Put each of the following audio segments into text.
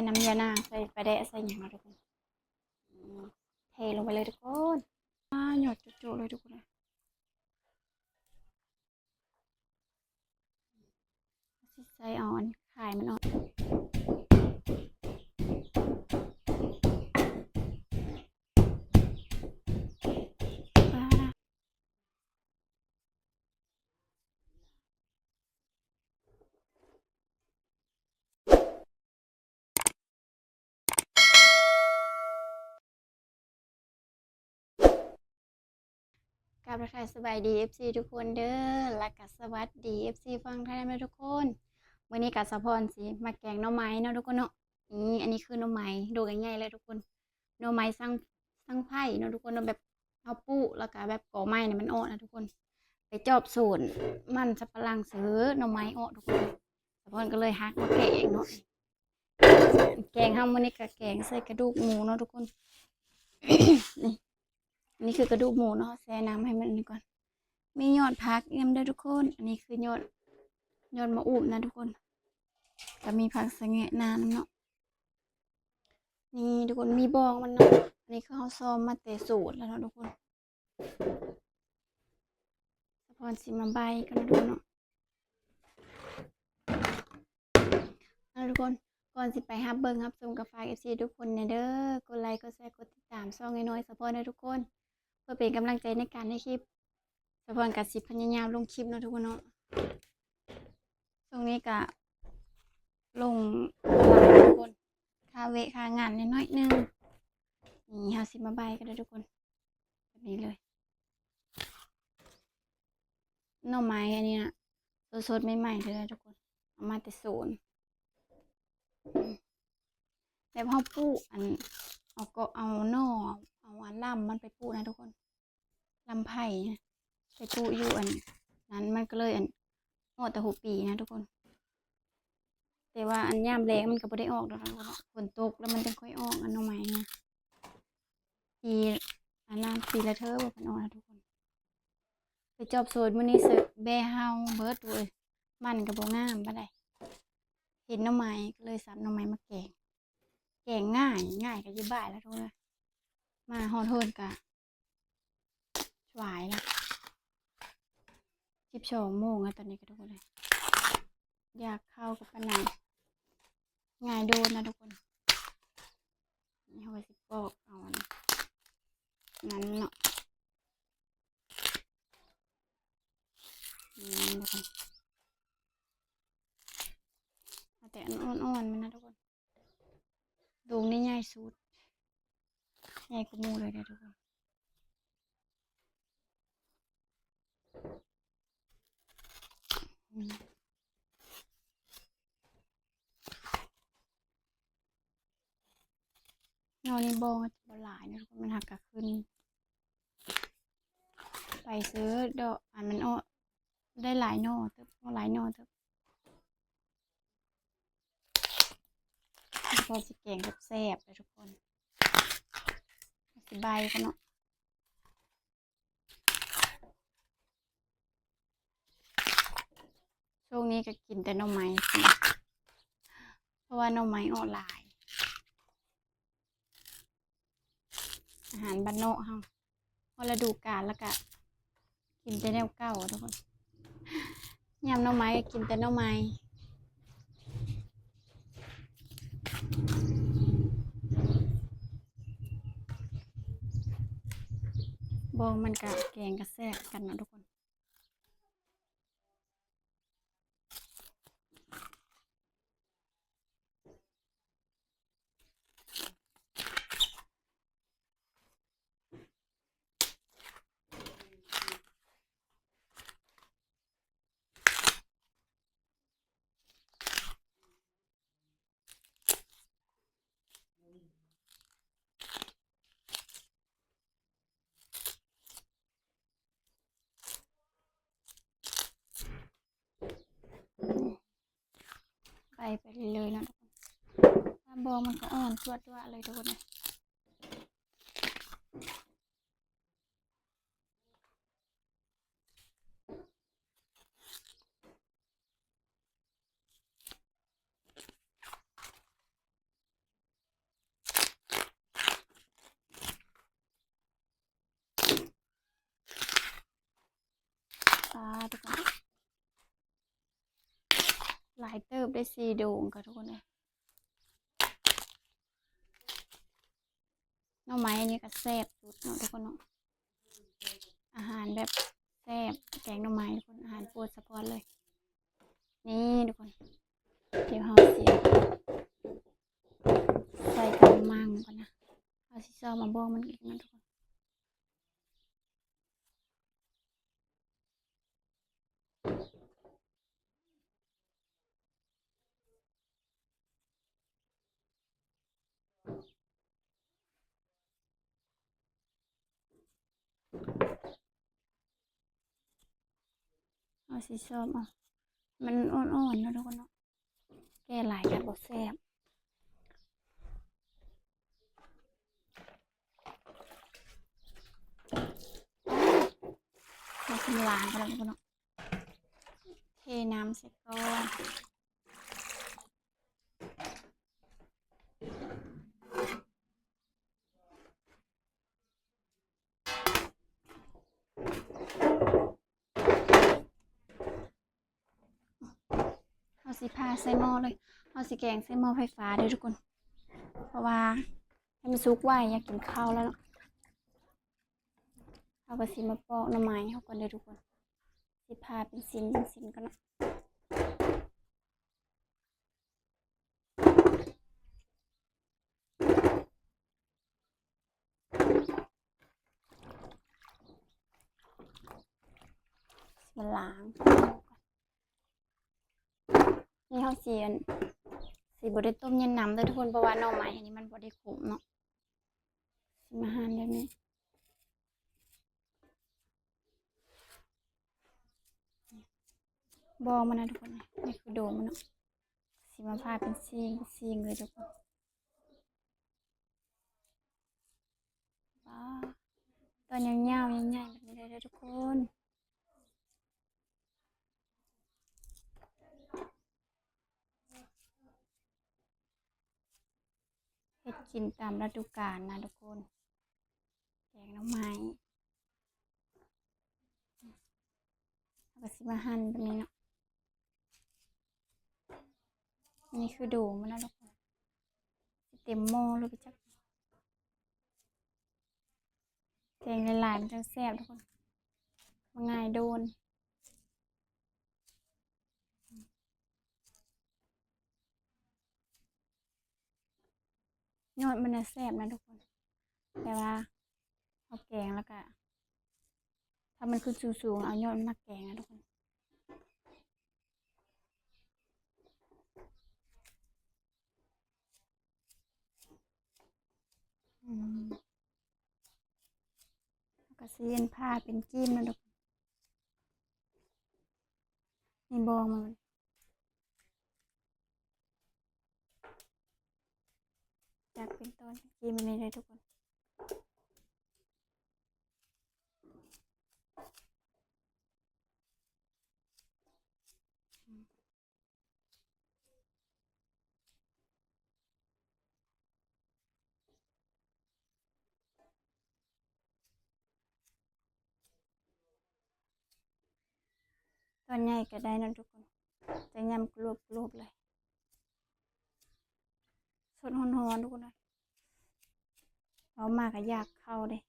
น้ำยานางใส่ปลาแดะใส่หยังเนาะทุกคนเทลงไปเลยทุกคนหยดจุๆเลยทุกคนเลยสิใส่อ่อนขายมันอ่อนกราบทักทายสบายดีFC ทุกคนเด้อและก็สวัสดี FC ฟังไทยนะทุกคนมื้อนี้ก็สะพรสิมาแกงหน่อไม้เนาะทุกคนเนาะอันนี้คือหน่อไม้ดูใหญ่ๆเลยทุกคนหน่อไม้สังไผ่เนาะทุกคนเนาะแบบเอาปุแล้วก็แบบก่อไม้เนี่ยมันอ่อนนะทุกคนไปจอบสูนมันสับปะหลังซื้อหน่อไม้อ่อนทุกคนสะพรก็เลยฮักมาแกงเนาะแกงเฮามื้อนี้ก็แกงใส่กระดูกหมูเนาะทุกคน นี่อันนี้คือกระดูกหมูเนาะแช่น้ำให้มันนี่ก่อนมียอดผักเอี่ยมด้วยทุกคนอันนี้คือยอดมะอูบนะทุกคนก็มีผักสะแงะน้ำเนาะนี่ทุกคนมีบองมันเนาะอันนี้คือเขาซ้อมมาแต่สูตรแล้วเนาะทุกคนสะพอนสิมาใบกันนะทุกคนเนาะทุกคนก่อนสิไปฮับเบิ้งฮับชมกับฝาก FC ทุกคนเนี่ยเด้อกดไลค์กดแชร์กดติดตามช่องน้อยๆสะพอนนะทุกคนเพื่อเป็นกำลังใจในการให้คลิปสะพอนกับสิพยายามลงคลิปเนาะทุกคนเนาะช่วงนี้ก็ลงหลายทุกคนค่าเวค่างานน้อยๆนึงนี่เฮาสิมาใบกันเลยทุกคนแบบนี้เลยหน่อไม้อันนี้นะสดๆใหม่ๆเลยทุกคนเอามาแต่ศูนย์แบบเฮาปลูกอันเอาก็เอาหน่อเอาอันลำมันไปปลูกนะทุกคนลำไผ่ไปปลูกอยู่อันนั้นมันก็เลยอันงอกแต่หัวปีนะทุกคนแต่ว่าอันย่ามแรงมันก็บ่ได้ออกดอกนะฝนตกแล้วมันจะค่อยออกอันหน่อไม้นะปีอันนั้นปีละเทอบ่มันออกนะทุกคนไปจอบโซนมื้อนี้เสอะแบเฮาเบิดเลยมันก็บ่งามปานใดเห็นหน่อไม้ก็เลยสับหน่อไม้มาแกงง่ายก็อยู่บ้านแล้วทุกคนมาฮอดโทนก็สวายแล้ว12 โมงแล้วตอนนี้ก็ทุกคนเลยอยากเข้ากับปานนั้นง่ายโดนนะทุกคนนี่เฮาก็สิปอกเอาอันนั้นเนาะทุกคนเอาแต่อันอ่อนๆมันนะทุกคนดงนี่ใหญ่สุดใหญ่กว่าหมู่เลยนะทุกคนนอนนี่บองจะบ่หลายนะทุกคนมันหักกะขึ้นไปซื้อดอกอันมันอ้อได้หลายหน่อเติบหลายหน่อเติบพอสิแกงแซ่บๆเลยทุกคนสิใบกันเนาะช่วงนี้ก็กินแต่หน่อไม้เพราะว่าหน่อไม้ออนไลน์อาหารบ้านนอกเฮาพอฤดูกาลแล้วก็กินแต่แนวเก่าทุกคนยำหน่อไม้ก็กินแต่หน่อไม้บองมันก็แกงก็แซ่บกันเนาะทุกคนไปเลยๆนะทุกคนถ้าบองมันก็อ่อนตัวเลยทุกคนนะ ทุกคนหลายเติบได้4โด่งค่ะทุกคนเลยหน่อไม้อันนี้ก็แซ่บสุดเนาะทุกคนเนาะอาหารแบบแซ่บแกงหน่อไม้ทุกคนอาหารโปรดสปอร์ตเลยนี่ทุกคนเดี๋ยวเราสิใส่กระมังก่อนนะเอาสิซอมาบอกมันอีกนะทุกคนเอาสิซอมามันอ่อนๆนะทุกคนเนาะแก่หลายแบบบ่แซ่บเราสิล้างกันแล้วทุกคนเนาะเทน้ำใส่ก่อนเอาสิพาใส่หม้อเลยเอาสิแกงใส่หม้อไฟฟ้าเด้อทุกคนเพราะว่าให้มันสุกไวอยากกินข้าวแล้วเนาะเอาก็สิมาปอกหน่อไม้เฮาก่อนเด้อทุกคนสิพาเป็นชิ้นกันเนาะมาล้างนี่เฮาสิบ่ได้ต้มเย็นน้ำเด้อทุกคนเพราะว่าหน่อไม้อันนี้มันบ่ได้ขมเนาะสิมาหั่นแบบนี้บองมันนะทุกคนนี่คือโดมมันเนาะสิมาพาเป็นซีงเลยทุกคนว้าตอนยาวๆใหญ่ๆแบบนี้เลยเด้อทุกคนเฮ็ดกินตามฤดูกาลนะทุกคนแกงหน่อไม้แล้วก็สิมาหั่นแบบนี้เนาะนี่คือโดมมันนะทุกคนสิเต็มหม้อเลยไปจักแกงหลายๆมันจะแซ่บทุกคนมันง่ายโดนยอดมันจะแซ่บนะทุกคนแต่ว่าเอาแกงแล้วก็ถ้ามันขึ้นสูงๆเอายอดมันมาแกงนะทุกคนแล้วก็สิเลียนผ้าเป็นจิ้มนะทุกคนนี่บองมันจากเป็นตอนเป็นจิ้มมันเลยทุกคนตอนใหญ่ก็ได้นะทุกคนจะยำกรุบๆเลยสดฮ้อนๆทุกคนเลยเอามาก็อยากเข้าเลย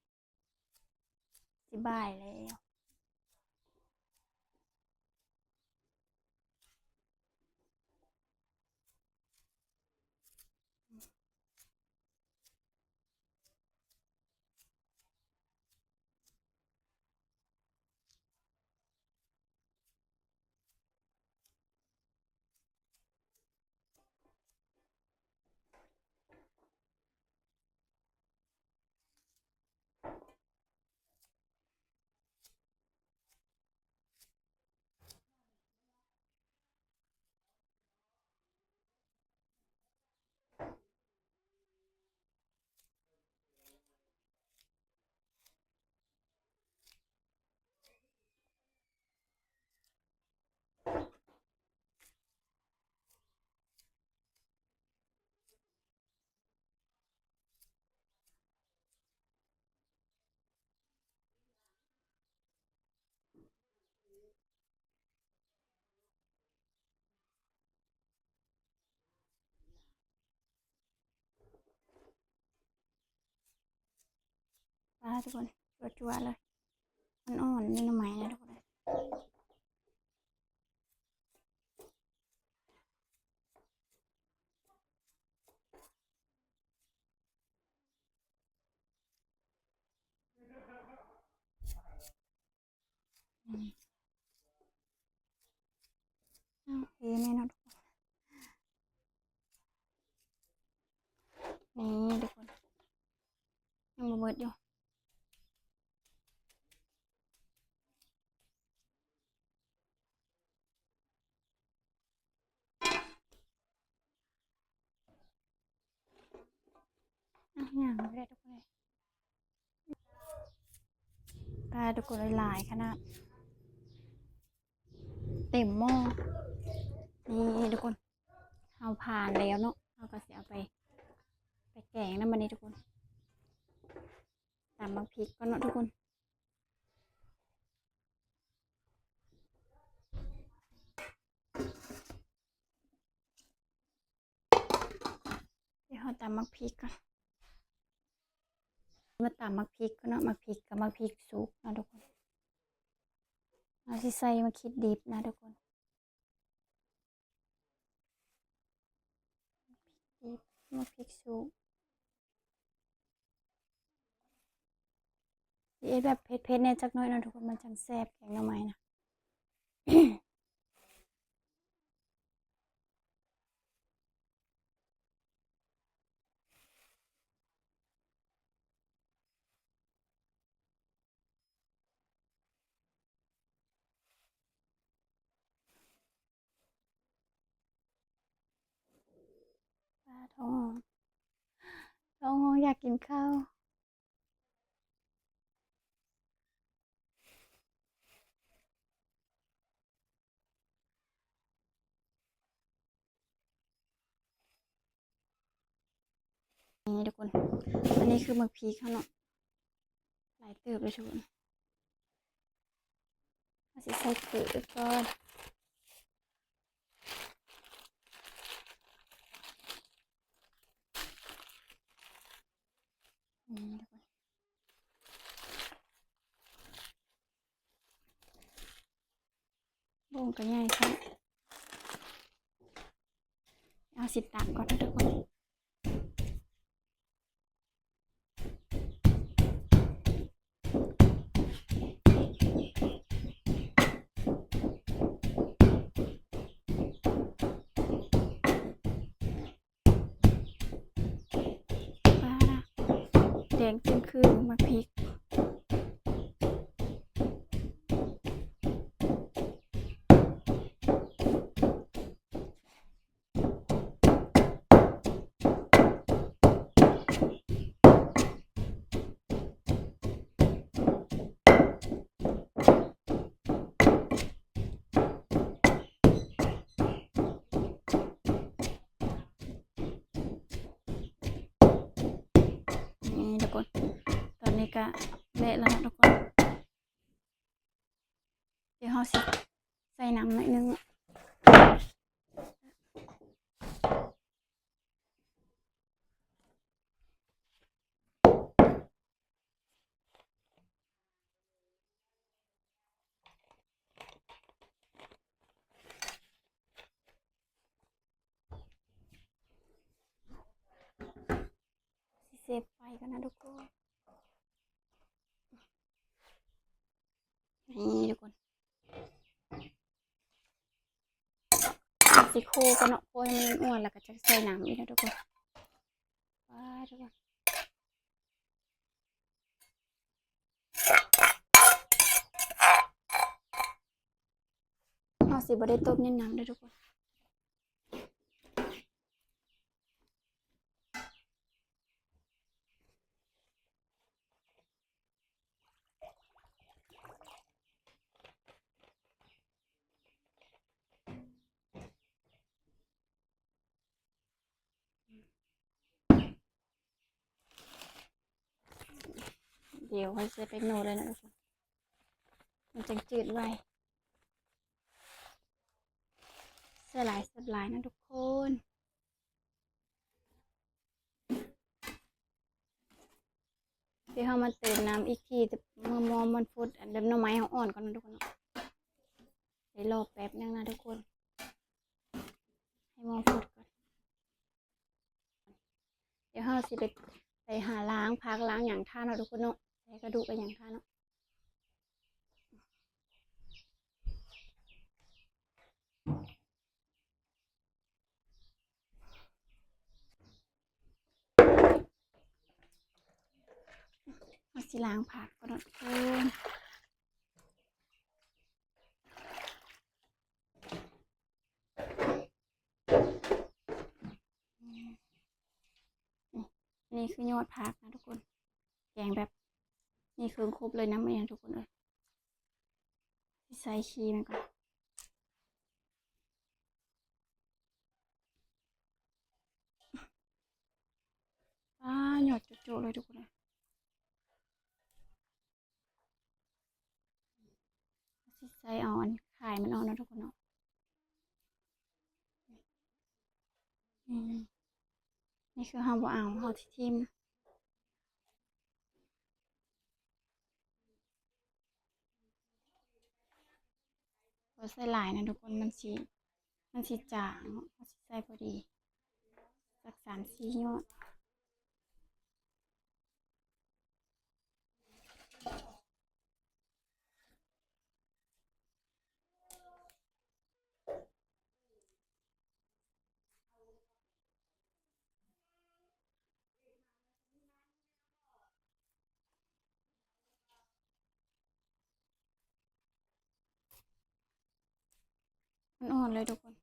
สิบ่ายแล้ว ปลาทุกคนจั่วๆเลยอ่อนๆนี่หน่อไม้นะทุกคนโอเคแน่นอนทุกคนนี่ทุกคนยังบ่เบิดอยู่อย่างไม่ได้ทุกคนเลยปลาทุกคนหลายขนาดเต็มหม้อนี่ทุกคนเอาผ่านแล้วเนาะเอาก็เสียไปแกงน้ำมันนี่ทุกคนตามมาพริกก็เนาะทุกคนเดี๋ยวเราตามมาพริกก่อนมาตามมักพริกก็เนาะมักพริกกับมักพริกสุกนะทุกคนเราสิใส่มาคิดดิบนะทุกคนดิบมักพริกสุกสิเอ็ดแบบเผ็ดๆเนี่ยจักหน่อยนะทุกคนมันจังแซ่บแกงหน่อไม้นะ ปลาท้องอยากกินข้าวนี่ทุกคนอันนี้คือมักพริกเขาเนาะหลายเติบเลยทุกคนเราสิใส่เกลือก่อนนี่ทุกคนบ่งก็ง่ายครับเอาสิตักก่อนนะทุกคนปลาแดงจึงคือมักพริกนี่ทุกคนตอนนี้ก็เละแล้วนะทุกคนเดี๋ยวเราสิใส่น้ำหน่อยนึงสิเซฟไฟกันนะทุกคนนี่ทุกคนสิโคกันเนาะโคให้มันอ้วนแล้วก็จะใส่น้ำอีกนะทุกคนว้าทุกคนเราสิบ่ได้ต้มเน้นน้ำด้วยทุกคนเดี๋ยวค่อยใส่เป็นโนเลยนะทุกคนมันจะจืดไวใส่หลายนะทุกคนเดี๋ ที่เขามาเติมน้ำอีกทีแต่เมื่อมอมันฟุดอันเดิมหน่อไม้เขาอ่อนก่อนนะทุกคนเนาะเดี๋ยวรอแป๊บนึงนะทุกคนให้มอฟุดก่อนเดี๋ยวเราสิไปหาล้างพักล้างอย่างท่าเนาะทุกคนเนาะใส่กระดูกไปอย่างท่าเนาะเราสิล้างผักก่อนเนาะทุกคนนี่คือยอดผักนะทุกคนแกงแบบนี่เครื่องครบเลยนะไม่ยังทุกคนเลยใส่ขี้มันก่อนหยอดโจๆเลยทุกคนเลยใส่อ่อนไข่มันอ่อนนะทุกคนเนาะนี่คือห้าบ่เอาเฮาที่ทิมเราใส่หลายนะทุกคนมันสิจางเราสิใส่พอดีสัก3-4ยอดมันอ่อนเลยทุกคน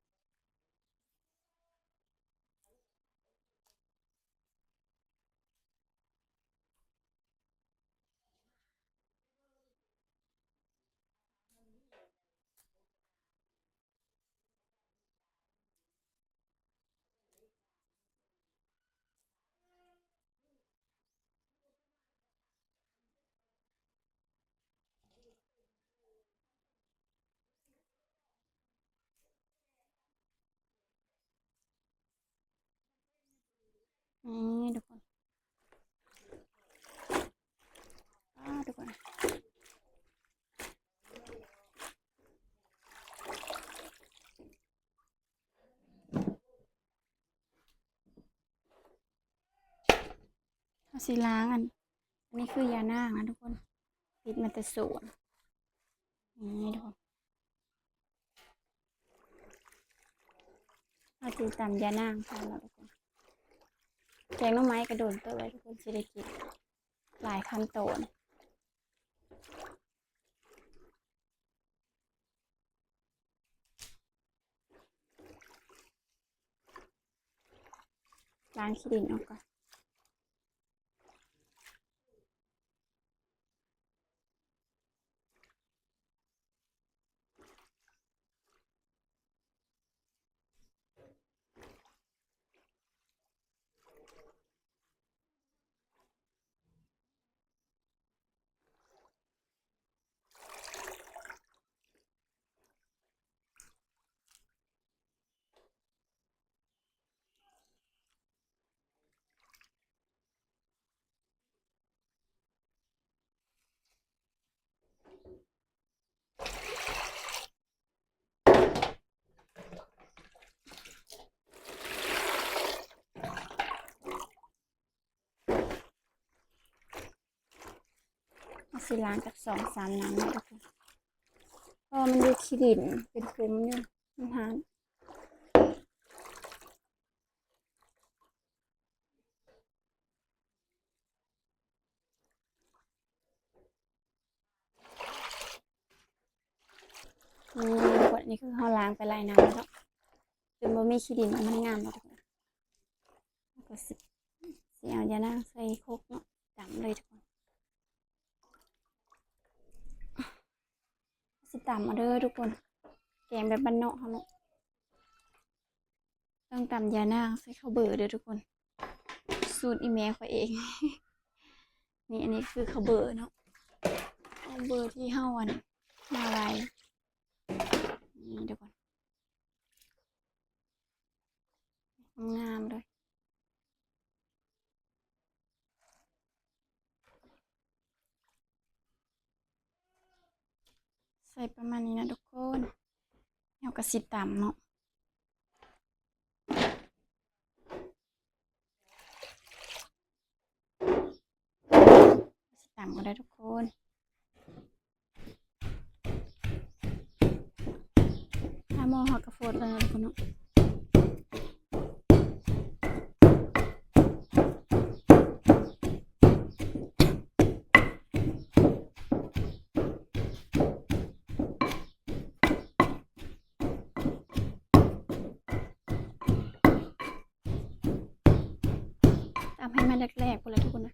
นี่ทุกคนทุกคนเอาสิล้างอันนี้คือยานางนะทุกคนติดมาแต่สวนนี่ทุกคนเอาตีตำยานางทานแล้วทุกคนแกงหน่อไม้กระโดดตัวไว้ทุกคนสิได้กินหลายขั้นตอนล้างขี้ดินออกก่อนเอาสิล้างจาก2-3 น้ำนะทุกคนเพราะมันดูขี้ดินเป็นฟุ้มอยู่มันหาทุกคนนี่คือเขาล้างไปหลายน้ำแล้วจนบ่มีขี้ดินมันงามแล้วทุกคนแล้วก็สิเอายานางใส่โคกเนาะตำเลยทุกคนสิตำมาเด้อทุกคนแกงแบบบ้านนอกเขาเนาะต้องตำยานางใส่ข้าวเบอร์เด้อทุกคนสูตรอีแม่ข้อยเอง นี่อันนี้คือข้าวเบอร์เนาะข้าวเบอร์ที่เฮามาไว้นี่ทุกคนงามเลย ส่ประมาณนี้นะทุกคนเราก็สิตำเนาะสิตำก็ได้ทุกคนถ้าหม้อหักกระโฟดเลยนะทุกคนเนาะตำให้มันแรกๆพอเลยทุกคนนะ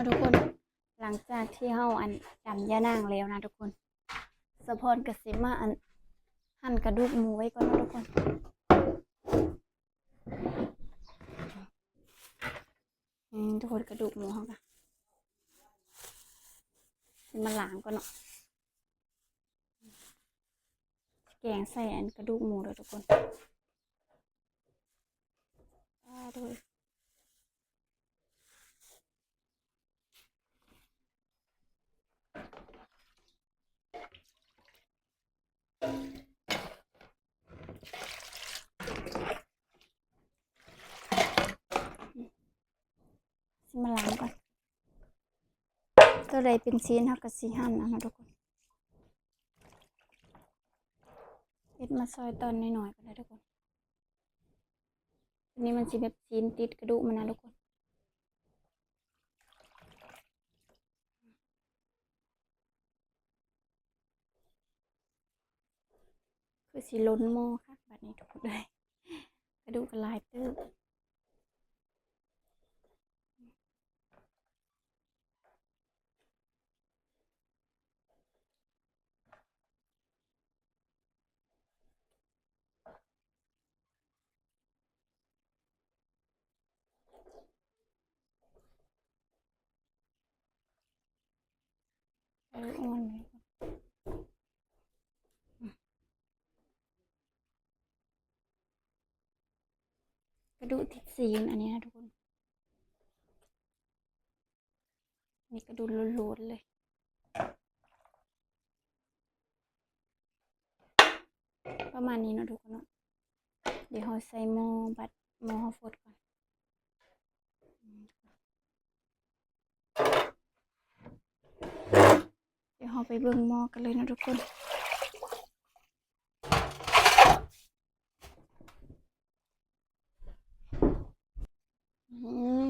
ทุกคนหลังจากที่เฮาตำย่านางแล้วนะทุกคนสะพรกับสิมาหั่นกระดูกหมูไว้ก่อนนะทุกคนทุกคนกระดูกหมูเขาค่ะสิมาล้างก่อนเนาะแกงใส่กระดูกหมูเลยทุกคนดูสิมาล้างก่อนก็เลยเป็นชิ้นเท่ากับสีหั่นนะทุกคนเอ็ดมาซอยตอนหน่อยๆก็ได้ทุกคนอันนี้มันสิแบบชิ้นติดกระดูกมันนะทุกคนคือสีล้นหม้อค่ะแบบนี้ทุกคนเลยกระดูกกระลายตื้ออ่อนเลยกระดูกติดสีอันนี้นะทุกคนนี่กระดูกโล้นๆเลยประมาณนี้เนาะทุกคนเนาะเดี๋ยวเราใส่หม้อบัดหม้อฟดก่อนเดี๋ยวเราไปเบิ่งหม้อกันเลยนะทุกคน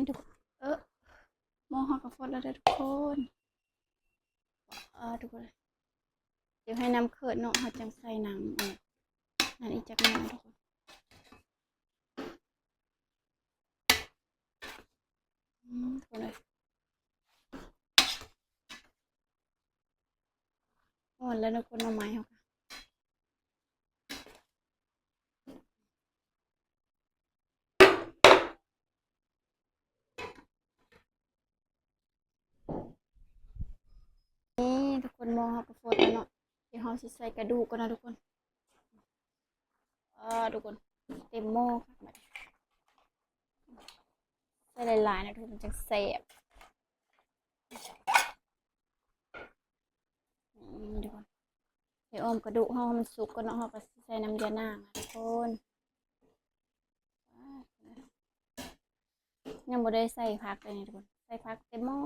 ทุกหม้อเราก็ฟดแล้วทุกคนทุกคนเดี๋ยวให้น้ำเคิร์ดเนาะเราจังใส่หนังนั่นอีกจากนั้นทุกคนทุกคนเลยอ่อนแล้วนะคนเอาไม้เขาค่ะนี่ทุกคนมองเขาก็ฟดแล้วเนาะเดี๋ยวเราสิใส่กระดูกก่อนนะทุกคนทุกคนเต็มหม้อค่ะใส่หลายๆนะทุกคนจะแซ่บทุกคนเดี๋ยวอมกระดูกเรามันสุกก่อนเนาะเราก็ใส่น้ำยานางนะทุกคนยังบ่ได้ใส่ผักเลยนี่ทุกคนใส่ผักเต็มหม้อ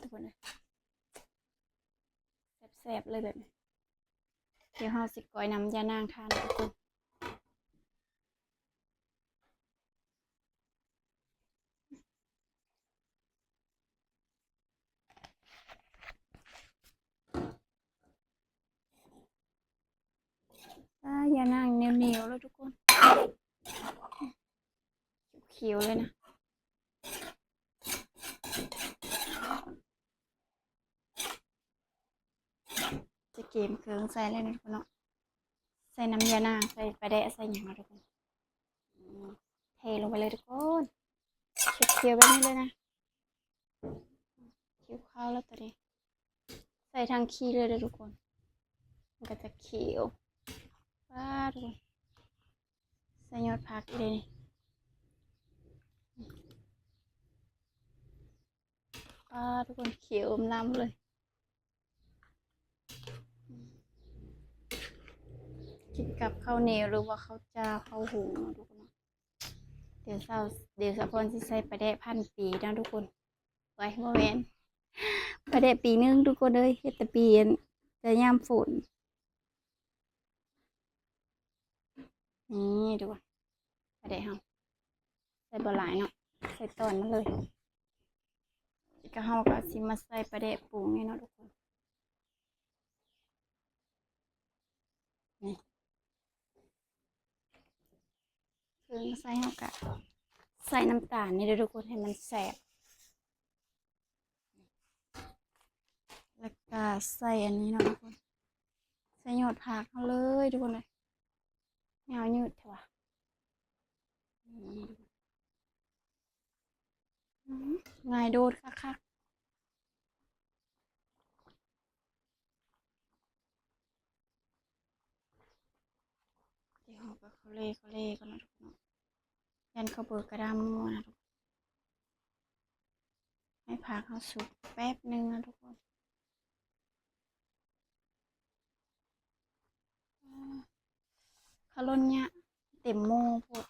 ทุกคนเลยแซ่บๆเลยแบบนี้เดี๋ยวเราสิก้อยน้ำยานางทานทุกคนยานางเหนียวๆแล้วทุกคนเขียวๆเลยนะจะเกมเครื่องใส่เลยนะทุกคนเนาะใส่น้ำยานางใส่ปลาแดะใส่หยังนะทุกคน เทลงไปเลยทุกคนเคี่ยวๆแบบนี้เลยนะเคี่ยวข้าวแล้วตอนนี้ใส่ทางขี้เลยเลยทุกคนมันก็จะเคี่ยวว้าทุกคนใส่ยอดผักอีกเลยนี่ว้าทุกคนเคี่ยวอมล้ำเลยกินกับข้าวเหนียวหรือว่าข้าวเจ้าข้าวหุงเนาะทุกคนเนาะเดี๋ยวสะพอนสิใส่ปลาแดะพันปีนะทุกคนไว้โมเมนปลาแดะปีนึงทุกคนเลยเฮ็ดแต่ปีจะยามฝนนี่ดูปลาแดะเฮาใส่บ่หลายเนาะใส่ตอนมันเลยก็เฮาก็สิมาใส่ปลาแดะปรุงนี่เนาะทุกคนนี่เครื่องใส่เฮาก็ใส่น้ำตาลนี่เด้อทุกคนให้มันแซ่บแล้วก็ใส่อันนี้เนาะทุกคนใส่ยอดผักเฮาเลยทุกคนเลยยาวยืดเถอะวะง่ายโดดคักๆเดี๋ยวเราก็เขาเล่กันนะทุกคนยันเขาเบิกกระดามมัวนะทุกคนให้ผักเขาสุกแป๊บนึงนะทุกคนเขาล้นเนี่ยเต็มโม่พด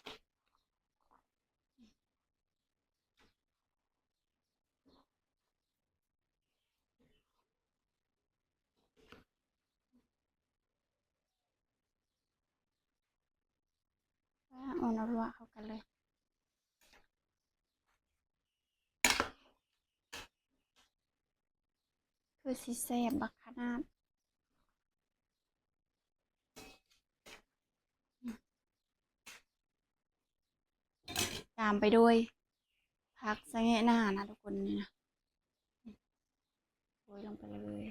เอาน้ำรัวเข้ากันเลยคือสีแซ่บบักขนาดตามไปด้วยผักสะแงะหน้านะทุกคนนี่นะโรยลงไปเลย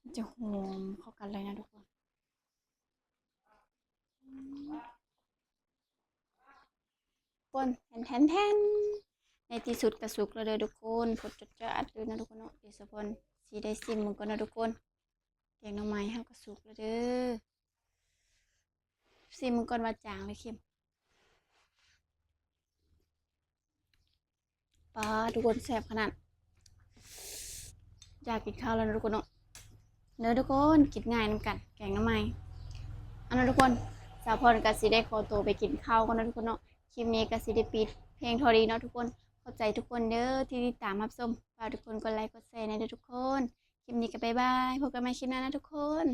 มันจะหอมเข้ากันเลยนะทุกคนคนแทนในที่สุดกระสุกแล้วเลยทุกคนผดจัดเลยนะทุกคนเนาะเดี๋ยวสะพอนสีได้ซิมมันก็นะทุกคนแกงหน่อไม้ห้ากระสุกแล้วเด้อซิมมันก่อนว่าจางเลยเค็มปลาทุกคนแซ่บขนาดอยากกินข้าวแล้วนะทุกคนเนาะเนื้อทุกคนกินง่ายน้ำกันแกงหน่อไม้อันนั้นทุกคนสาวพรกับสีได้ขอตัวไปกินข้าวกันนะทุกคนเนาะคลิปนี้กับสีได้ปิดเพลงทอดีเนาะทุกคนเข้าใจทุกคนเด้อที่ติดตามรับชมฝากทุกคนกดไลค์กดแชร์นะทุกคนคลิปนี้ก็บ๊ายบายพบกันใหม่คลิปหน้านะทุกคน